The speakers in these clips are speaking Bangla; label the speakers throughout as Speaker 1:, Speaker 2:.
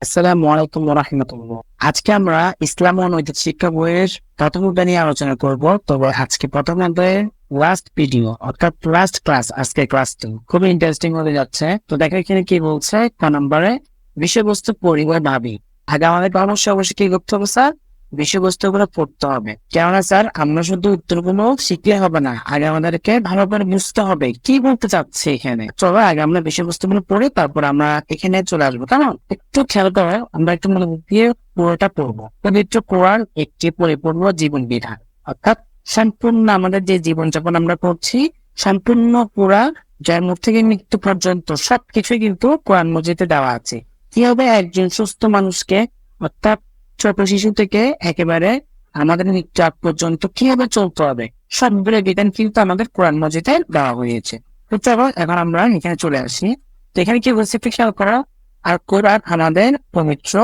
Speaker 1: আসসালামু আলাইকুম ওয়া রাহমাতুল্লাহ। আজকে আমরা ইসলাম ও নৈতিক শিক্ষা বইয়ের প্রথম অধ্যায় নিয়ে আলোচনা করব। তবে আজকে প্রথম অধ্যায়ের লাস্ট ভিডিও অর্থাৎ লাস্ট ক্লাস, আজকে ক্লাস 2 খুবই ইন্টারেস্টিং হতে যাচ্ছে। তো দেখো এখানে কি বলছে, ক নম্বরে বিষয়বস্তু পরিবার ভাবি। আগে আমাদের অবশ্যই কি করতে হবে স্যার? বিষয়বস্তুগুলো পড়তে হবে। কেননা স্যার আমরা শুধু উত্তরগুলো শিখলে হবে না, আগে আমাদেরকে ভালো করে বুঝতে হবে কি বলতে চাচ্ছে এখানে। চলো আগে আমরা বিষয়বস্তুগুলো পড়ে তারপর আমরা এখানে চলে আসবো। কেমন? একটু খেয়াল করে আমরা একটু মনে দিয়ে পুরোটা পড়বো। পবিত্র কোরআন একটি পরিপূর্ণ জীবন বিধান, অর্থাৎ সম্পূর্ণ আমাদের যে জীবনযাপন আমরা করছি সম্পূর্ণ পুরা জন্ম থেকে মৃত্যু পর্যন্ত সবকিছুই কিন্তু কোরআন মজিদে দেওয়া আছে। কিভাবে একজন সুস্থ মানুষকে, অর্থাৎ ছোট শিশু থেকে একেবারে আমাদের মৃত্যু আগ পর্যন্ত কিভাবে চলতে হবে সবগুলো বিধান কিন্তু আমাদের কোরআন মজিদে দেওয়া হয়েছে। তো চলো এখন আমরা এখানে চলে আসি। তো এখানে কি বলছে একটু খেয়াল করা। আর কোরআন আমাদের পবিত্র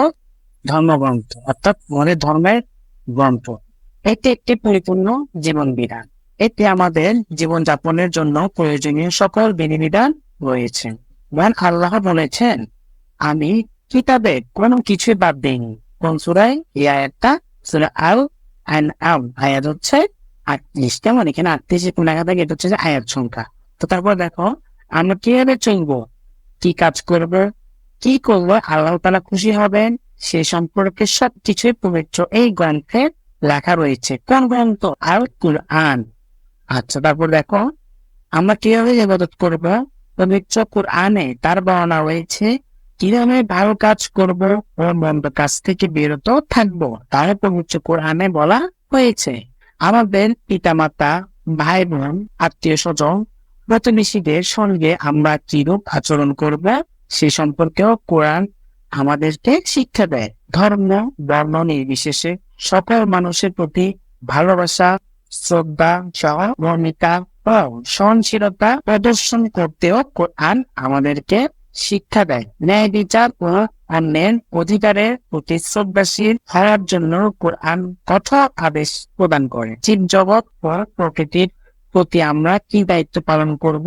Speaker 1: ধর্মগ্রন্থ, অর্থাৎ আমাদের ধর্মের গ্রন্থ। এটি একটি পরিপূর্ণ জীবন বিধান। এতে আমাদের জীবন যাপনের জন্য প্রয়োজনীয় সকল বিধিবিধান রয়েছে। মহান আল্লাহ বলেছেন, আমি কিতাবে কোনো কিছুই বাদ দেইনি। কোন সূরায়? এই আয়াতটা সূরা আল আনআম, আয়াত হচ্ছে 38। কেমন? এখানে 38 কোন লেখা থাকে, এটা হচ্ছে যে আয়াত সংখ্যা। তো তারপর দেখো আমরা কিভাবে চলবো, কি কাজ করবো, কি করবো আল্লাহ তাআলা খুশি হবেন সে সম্পর্কে সবকিছুই পবিত্র এই গ্রন্থে লেখা রয়েছে। কোন গ্রন্থ? আল কুরআন। আচ্ছা, তারপর দেখো আমরা কিভাবে ইবাদত করবো। পবিত্র কুরআনে তার বর্ণনা রয়েছে কিভাবে ভালো কাজ করব ও মন্দ কাজ থেকে বিরত থাকবো, তার পবিত্র কোরআনে বলা হয়েছে। আমাদের পিতামাতা, ভাই বোন, আত্মীয় স্বজন, প্রতিবেশীদের সঙ্গে আমরা কিরূপ আচরণ করব সে সম্পর্কেও কোরআন আমাদেরকে শিক্ষা দেয়। ধর্ম বর্ণ নির্বিশেষে সকল মানুষের প্রতি ভালোবাসা, শ্রদ্ধা, সহমর্মিতা ও সহনশীলতা প্রদর্শন করতেও কোরআন আমাদেরকে শিক্ষা দেয়। ন্যায় বিচার ও অন্যের অধিকারের প্রতি শ্রদ্ধাশীল হওয়ার জন্য কোরআন কঠোর আদেশ প্রদান করে। জীব জগৎ ও প্রকৃতির প্রতি আমরা কি দায়িত্ব পালন করব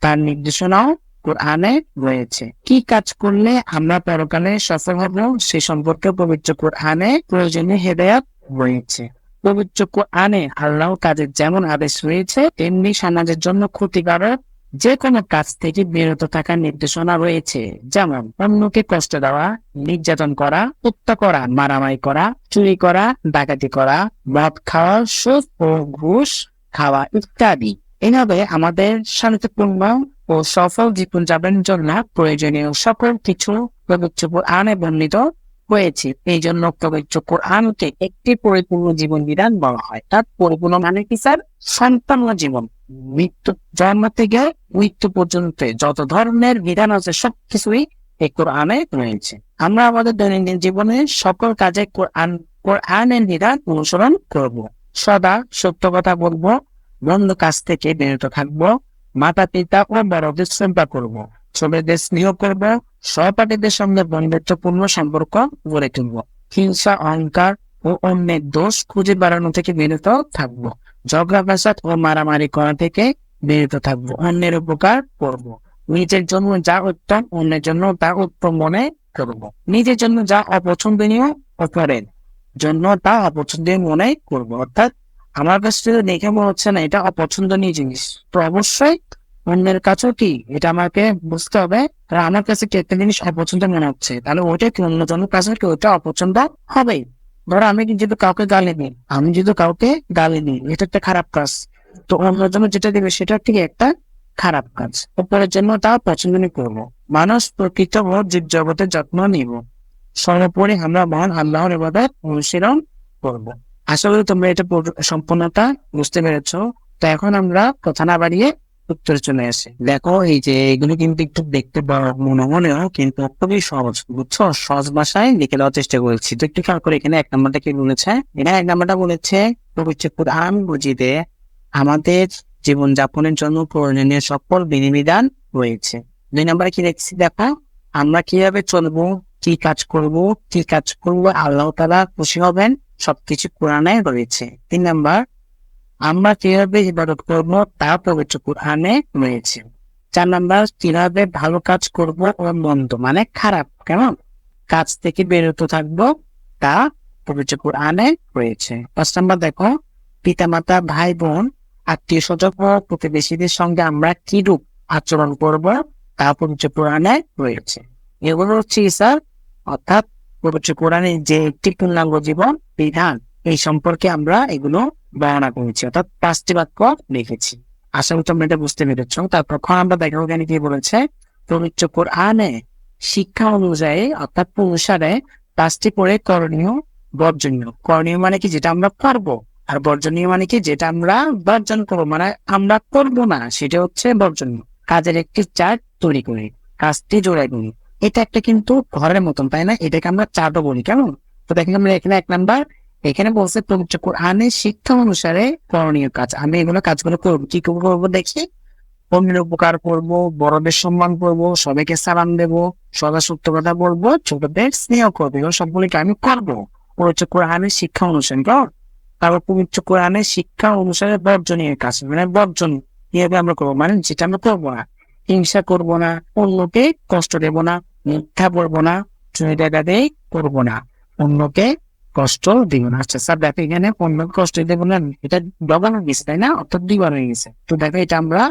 Speaker 1: তার নির্দেশনাও কোরআনে রয়েছে। কি কাজ করলে আমরা পরকালে সফল হব সে সম্পর্কে পবিত্র কোরআনে প্রয়োজনীয় হেদায়েত রয়েছে। পবিত্র কোরআনে আল্লাহ কাজের যেমন আদেশ রয়েছে তেমনি সমাজের জন্য ক্ষতিকারক যে কোনো কাজ থেকে বিরত থাকার নির্দেশনা রয়েছে। যেমন অন্যকে কষ্ট দেওয়া, নির্যাতন করা, হত্যা করা, মারামারি করা, চুরি করা, ডাকাতি করা, মদ খাওয়া, সুদ ও ঘুষ খাওয়া ইত্যাদি। এভাবে আমাদের শান্তিপূর্ণ ও সফল জীবন যাপনের জন্য প্রয়োজনীয় সকল কিছু পবিত্র কোরআনে বর্ণিত হয়েছে। এই জন্য পবিত্র কোরআনকে একটি পরিপূর্ণ জীবন বিধান বলা হয়। তার পরিপূর্ণ মানে কি স্যার? সম্পূর্ণ জীবন, মৃত্যু জন্ম থেকে মৃত্যু পর্যন্ত যত ধরনের বিধান আছে সবকিছুই এই কোরআনে রয়েছে। আমরা আমাদের দৈনন্দিন জীবনে সকল কাজে কোরআনের বিধান অনুসরণ করব। সদা সত্য কথা বলবো, বন্ধ কাজ থেকে বিরত থাকবো, মাতা পিতা ও বড়দের শ্রদ্ধা করবো, ছোটদের স্নেহ করবো, সহপাঠীদের সঙ্গে বন্ধুত্বপূর্ণ সম্পর্ক গড়ে তুলব, হিংসা, অহংকার ও অন্যের দোষ খুঁজে বেড়ানো থেকে বিরত থাকবো, ঝগড়া ফাসাদ ও মারামারি করা থেকে বিরত থাকবো, অন্যের উপকার করব, নিজের জন্য যা উত্তম অন্যের জন্য তা উত্তম মনে করব, নিজের জন্য যা অপছন্দনীয় অপরের জন্য তা অপছন্দনীয় মনে করব। অর্থাৎ আমার কাছে যদি দেখে মনে হচ্ছে না এটা অপছন্দনীয় জিনিস, তো অবশ্যই অন্যের কাছেও কি এটা আমাকে বুঝতে হবে। আর আমার কাছে কি একটা জিনিস অপছন্দ মনে হচ্ছে, তাহলে ওইটা কি অন্যজনের কাছে কি ওইটা অপছন্দ হবেই। ধরো আমি যদি কাউকে গালি দিই, এটা একটা খারাপ কাজ, তো অন্যজনের যেটা দিবে সেটা ঠিক একটা খারাপ কাজ, অপরের জন্য তা পছন্দনীয় করবো। মানুষ, প্রকৃত ও জীব জগতের যত্ন নিব, সর্বোপরি আমরা মহান আল্লাহর ইবাদত অনুশীলন করবো। আশা করি তোমরা এটা সম্পূর্ণতা বুঝতে পেরেছো। তো এখন আমরা কথা না বাড়িয়ে উত্তরে চলে আসে। দেখো এই যে এগুলো কিন্তু একটু দেখতে মনে মনেও কিন্তু খুবই সহজ, বুঝছো? সহজ ভাষায় লিখে দেওয়ার চেষ্টা করেছি। তো একটু খেয়াল করে এখানে এক নাম্বারটা কি বলেছে। এখানে এক নাম্বারটা বলেছে পবিত্র কোরআন মজিদে আমাদের জীবন যাপনের জন্য প্রয়োজনীয় সকল বিধিবিধান রয়েছে। 2 নাম্বারে কি দেখছি দেখো, আমরা কিভাবে চলবো, কি কাজ করবো আল্লাহ তাআলা খুশি হবেন সবকিছু কোরআনে রয়েছে। 3 নাম্বার, আমরা কিভাবে ইবাদত করবো তা পবিত্র কোরআনে রয়েছে। 4 নাম্বার, কিভাবে ভালো কাজ করব ও মন্দ মানে খারাপ, কেমন কাজ থেকে বিরত থাকবো তা পবিত্র কোরআনে রয়েছে। 5 নাম্বার দেখো, পিতামাতা, ভাই বোন, আত্মীয় স্বজন ও প্রতিবেশীদের সঙ্গে আমরা কিরূপ আচরণ করব তা পবিত্র কোরআনে রয়েছে। এগুলো হচ্ছে স্যার, অর্থাৎ পবিত্র কোরআনে যে একটি পূর্ণাঙ্গ জীবন বিধান এই সম্পর্কে আমরা এগুলো বর্ণনা করেছি, অর্থাৎ 5টি বাক্য লিখেছি। আশা করি তোমরা এটা বুঝতে পেরেছ। তারপর আমরা দেখো এখানে কি বলেছে, পবিত্র কোরআনে শিক্ষা অনুযায়ী অর্থাৎ অনুসারে 5টি করে করণীয়, বর্জনীয়। করণীয় মানে কি, যেটা আমরা পারবো, আর বর্জনীয় মানে কি, যেটা আমরা বর্জন করবো, মানে আমরা করবো না, সেটা হচ্ছে বর্জনীয়। কাজের একটি চার্ট তৈরি করি, কাজটি জোড়াই করি। এটা একটা কিন্তু ঘরের মতন, তাই না? এটাকে আমরা চার্টও বলি, কেমন? তো দেখেন আমরা এখানে 1 নাম্বার, এখানে বলছে পবিত্র কোরআনের শিক্ষা অনুসারে করণীয় কাজ। আমি এগুলো কাজগুলো করবো, কি করবো দেখি, অন্যের উপকার করবো, বড়দের সম্মান করবো, সবাইকে সালাম দেবো, সদা সত্য কথা বলবো, ছোটদের স্নেহ করবো, এগুলো সবগুলিকে আমি করবো পবিত্র কোরআনের শিক্ষা অনুসারে। তারপর পবিত্র কোরআনের শিক্ষা অনুসারে বর্জনীয় কাজ, মানে বর্জন কিভাবে আমরা করবো, মানে যেটা আমরা করবো না, হিংসা করবো না, অন্যকে কষ্ট দেবো না, মিথ্যা বলবো না, চুরি ডাকাতি করবো না, অন্যকে কষ্ট দিব না। আচ্ছা স্যার দেখো এখানে অন্যকে কষ্ট দেবো না, এটা ডবল হয়ে গেছে, তাই না? অর্থাৎ 2বার হয়ে গেছে। তো দেখো এটা আমরা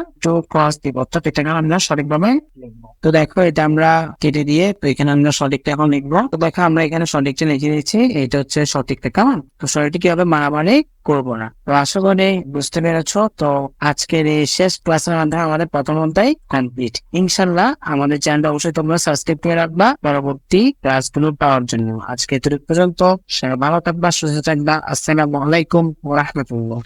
Speaker 1: ক্রস দিব, অর্থাৎ এটাকে আমরা সঠিকভাবে লিখবো। তো দেখো এটা আমরা কেটে দিয়ে, তো এখানে আমরা সঠিকটা এখন লিখবো। তো দেখো আমরা এখানে সঠিকটা লিখে দিয়েছি, এটা হচ্ছে সঠিকটা, কেমন? তো সঠিকটা কি হবে, মারামারি করবো না। তো আশা করি বুঝতে পেরেছ। তো আজকের এই শেষ ক্লাসের মাধ্যমে আমাদের প্রথম অধ্যায় কমপ্লিট। ইনশাল্লাহ আমাদের চ্যানেলটা অবশ্যই তোমরা সাবস্ক্রাইব করে রাখবা পরবর্তী ক্লাসগুলো পাওয়ার জন্য। আজকে এতটুকু পর্যন্ত, সবাই ভালো থাকবা, সুস্থ থাকবা। আসসালামু আলাইকুম ওয়া রাহমাতুল্লাহ।